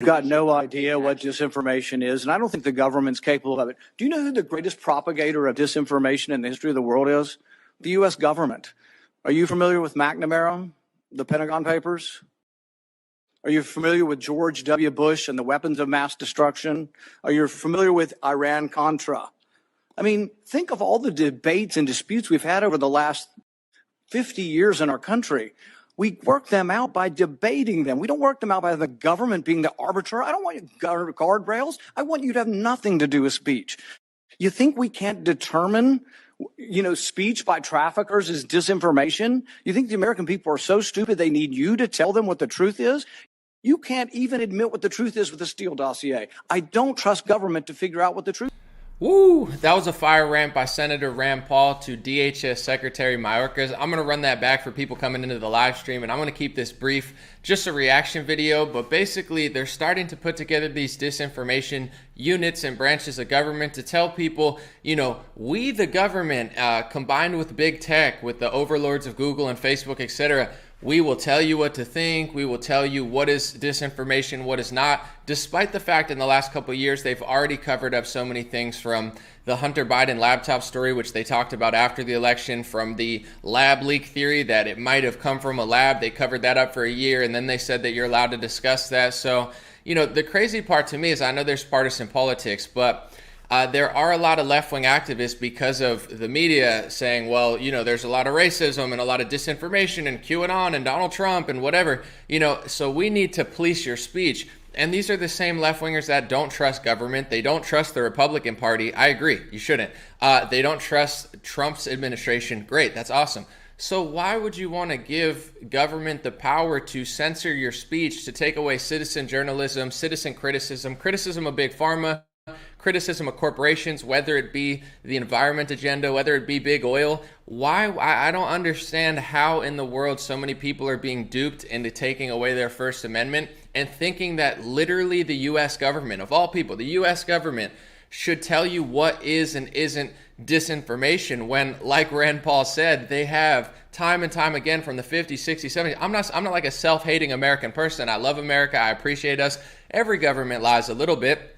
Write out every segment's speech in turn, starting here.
Got no idea what disinformation is, and I don't think the government's capable of it. Do you know who the greatest propagator of disinformation in the history of the world is? The U.S. government. Are you familiar with McNamara, the Pentagon Papers? Are you familiar with George W. Bush and the weapons of mass destruction? Are you familiar with Iran-Contra? I mean, think of all the debates and disputes we've had over the last 50 years in our country. We work them out by debating them. We don't work them out by the government being the arbiter. I don't want you guardrails. I want you to have nothing to do with speech. You think we can't determine, speech by traffickers is disinformation? You think the American people are so stupid they need you to tell them what the truth is? You can't even admit what the truth is with the Steele dossier. I don't trust government to figure out what the truth is. Woo! That was a fire rant by Senator Rand Paul to DHS Secretary Mayorkas. I'm going to run that back for people coming into the live stream, and I'm going to keep this brief, just a reaction video. But basically, they're starting to put together these disinformation units and branches of government to tell people, we, the government, combined with big tech, with the overlords of Google and Facebook, etc., we will tell you what to think. We will tell you what is disinformation, what is not, despite the fact in the last couple of years, they've already covered up so many things, from the Hunter Biden laptop story, which they talked about after the election, from the lab leak theory that it might have come from a lab. They covered that up for a year, and then they said that you're allowed to discuss that. So, the crazy part to me is, I know there's partisan politics, but there are a lot of left-wing activists, because of the media saying, well, there's a lot of racism and a lot of disinformation and QAnon and Donald Trump and whatever, so we need to police your speech. And these are the same left-wingers that don't trust government. They don't trust the Republican Party. I agree. You shouldn't. They don't trust Trump's administration. Great. That's awesome. So why would you want to give government the power to censor your speech, to take away citizen journalism, citizen criticism of big pharma, criticism of corporations, whether it be the environment agenda, whether it be big oil? Why? I don't understand how in the world so many people are being duped into taking away their First Amendment and thinking that literally the U.S. government, of all people, the U.S. government should tell you what is and isn't disinformation, when, like Rand Paul said, they have time and time again from the 50s, 60s, 70s. I'm not like a self-hating American person. I love America. I appreciate us. Every government lies a little bit.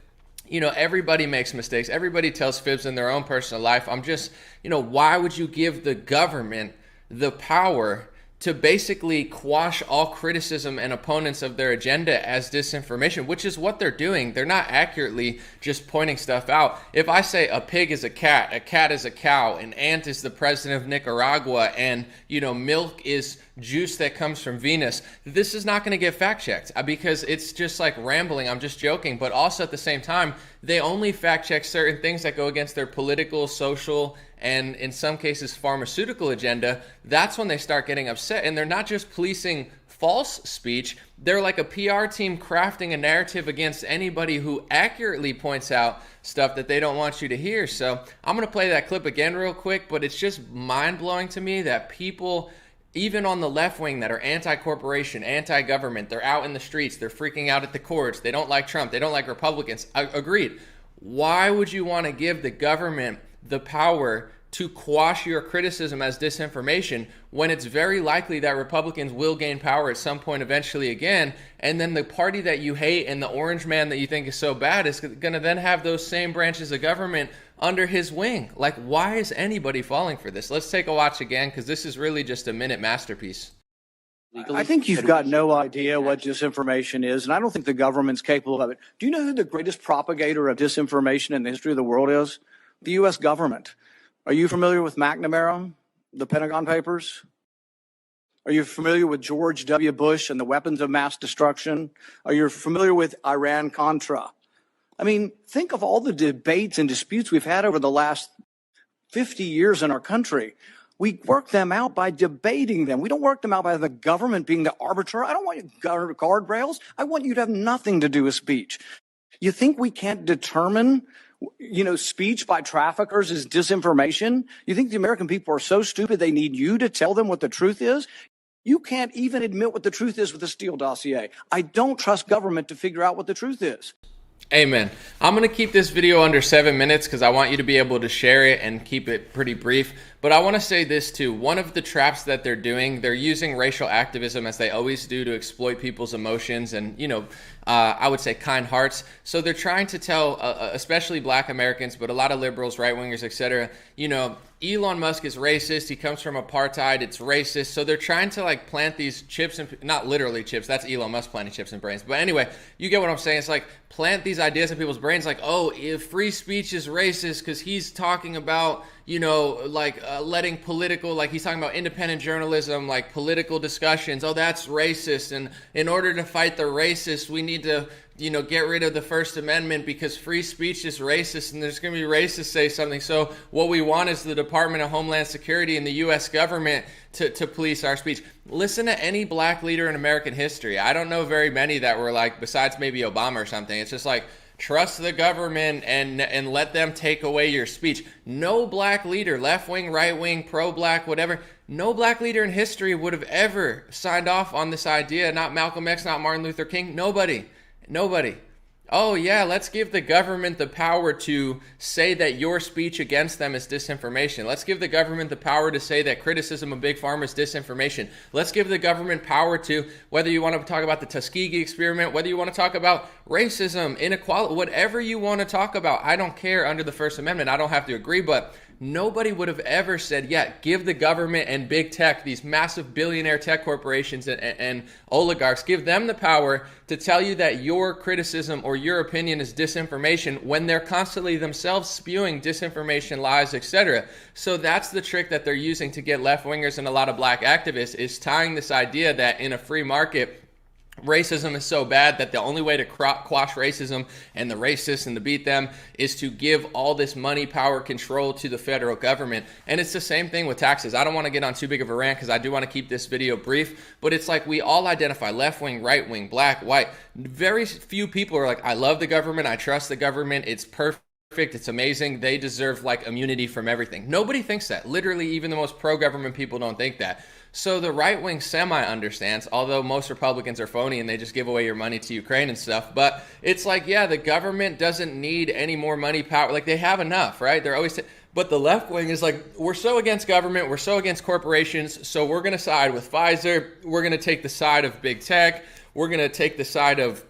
Everybody makes mistakes. Everybody tells fibs in their own personal life. I'm just, why would you give the government the power to basically quash all criticism and opponents of their agenda as disinformation, which is what they're doing? They're not accurately just pointing stuff out. If I say a pig is a cat is a cow, an ant is the president of Nicaragua, and, milk is juice that comes from Venus, this is not going to get fact checked, because it's just like rambling. I'm just joking. But also at the same time, they only fact check certain things that go against their political, social, and in some cases pharmaceutical agenda. That's when they start getting upset. And they're not just policing false speech. They're like a PR team crafting a narrative against anybody who accurately points out stuff that they don't want you to hear. So I'm going to play that clip again real quick, but it's just mind-blowing to me that people, even on the left wing, that are anti-corporation, anti-government, they're out in the streets, they're freaking out at the courts, they don't like Trump, they don't like Republicans. Agreed. Why would you want to give the government the power to quash your criticism as disinformation, when it's very likely that Republicans will gain power at some point eventually again, and then the party that you hate and the orange man that you think is so bad is going to then have those same branches of government under his wing? Like, why is anybody falling for this? Let's take a watch again, because this is really just a minute masterpiece. I think you've got no idea what disinformation is, and I don't think the government's capable of it. Do you know who the greatest propagator of disinformation in the history of the world is? The U.S. government. Are you familiar with McNamara, the Pentagon Papers? Are you familiar with George W. Bush and the weapons of mass destruction? Are you familiar with Iran-Contra? I mean, think of all the debates and disputes we've had over the last 50 years in our country. We work them out by debating them. We don't work them out by the government being the arbiter. I don't want you guardrails. I want you to have nothing to do with speech. You think we can't determine, speech by traffickers is disinformation? You think the American people are so stupid they need you to tell them what the truth is? You can't even admit what the truth is with the Steele dossier. I don't trust government to figure out what the truth is. Amen. I'm going to keep this video under 7 minutes because I want you to be able to share it and keep it pretty brief. But I want to say this too. One of the traps that they're doing, they're using racial activism as they always do to exploit people's emotions and, I would say kind hearts. So they're trying to tell, especially black Americans, but a lot of liberals, right-wingers, etc., Elon Musk is racist. He comes from apartheid. It's racist. So they're trying to like plant these chips, and not literally chips. That's Elon Musk planting chips in brains. But anyway, you get what I'm saying. It's like plant these ideas in people's brains. Like, oh, if free speech is racist because he's talking about, letting political, like he's talking about independent journalism, like political discussions. Oh, that's racist. And in order to fight the racists, we need to get rid of the First Amendment because free speech is racist and there's going to be racists say something. So what we want is the Department of Homeland Security and the U.S. government to police our speech. Listen to any black leader in American history. I don't know very many that were like, besides maybe Obama or something. It's just like, trust the government and let them take away your speech. No black leader, left wing, right wing, pro-black, whatever, no black leader in history would have ever signed off on this idea. Not Malcolm X, not Martin Luther King, nobody. Oh yeah, let's give the government the power to say that your speech against them is disinformation. Let's give the government the power to say that criticism of Big Pharma is disinformation. Let's give the government power to, whether you want to talk about the Tuskegee experiment, whether you want to talk about racism, inequality, whatever you want to talk about. I don't care under the First Amendment. I don't have to agree, but nobody would have ever said, yeah, give the government and big tech, these massive billionaire tech corporations and oligarchs, give them the power to tell you that your criticism or your opinion is disinformation when they're constantly themselves spewing disinformation, lies, etc. So that's the trick that they're using to get left-wingers and a lot of black activists, is tying this idea that in a free market, racism is so bad that the only way to quash racism and the racists and to beat them is to give all this money, power, control to the federal government. And it's the same thing with taxes. I don't want to get on too big of a rant because I do want to keep this video brief, but it's like we all identify left wing, right wing, black, white. Very few people are like, I love the government, I trust the government, it's perfect. It's amazing. They deserve like immunity from everything. Nobody thinks that. Literally, even the most pro-government people don't think that. So the right wing semi understands, although most Republicans are phony and they just give away your money to Ukraine and stuff. But it's like, yeah, the government doesn't need any more money, power. Like they have enough, right? They're always. But the left wing is like, we're so against government, we're so against corporations, so we're going to side with Pfizer. We're going to take the side of big tech. We're going to take the side of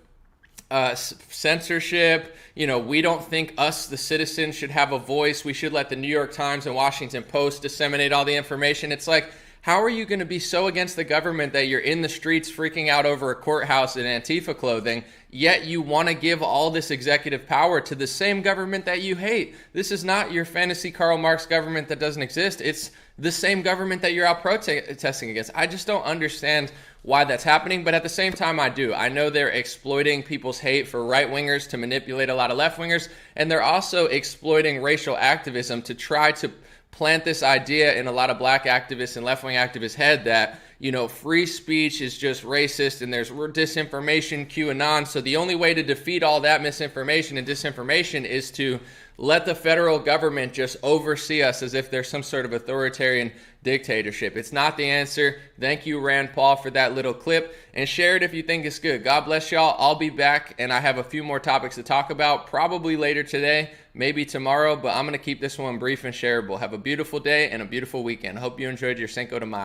censorship. We don't think us, the citizens, should have a voice. We should let the New York Times and Washington Post disseminate all the information. It's like, how are you going to be so against the government that you're in the streets freaking out over a courthouse in Antifa clothing, yet you want to give all this executive power to the same government that you hate? This is not your fantasy Karl Marx government that doesn't exist. It's the same government that you're out protesting against. I just don't understand why that's happening, but at the same time, I do. I know they're exploiting people's hate for right-wingers to manipulate a lot of left-wingers, and they're also exploiting racial activism to try to plant this idea in a lot of black activists and left-wing activists' head that, free speech is just racist and there's disinformation, QAnon. So the only way to defeat all that misinformation and disinformation is to let the federal government just oversee us as if there's some sort of authoritarian dictatorship. It's not the answer. Thank you, Rand Paul, for that little clip, and share it if you think it's good. God bless y'all. I'll be back, and I have a few more topics to talk about, probably later today, maybe tomorrow, but I'm going to keep this one brief and shareable. Have a beautiful day and a beautiful weekend. I hope you enjoyed your Cinco de Mayo.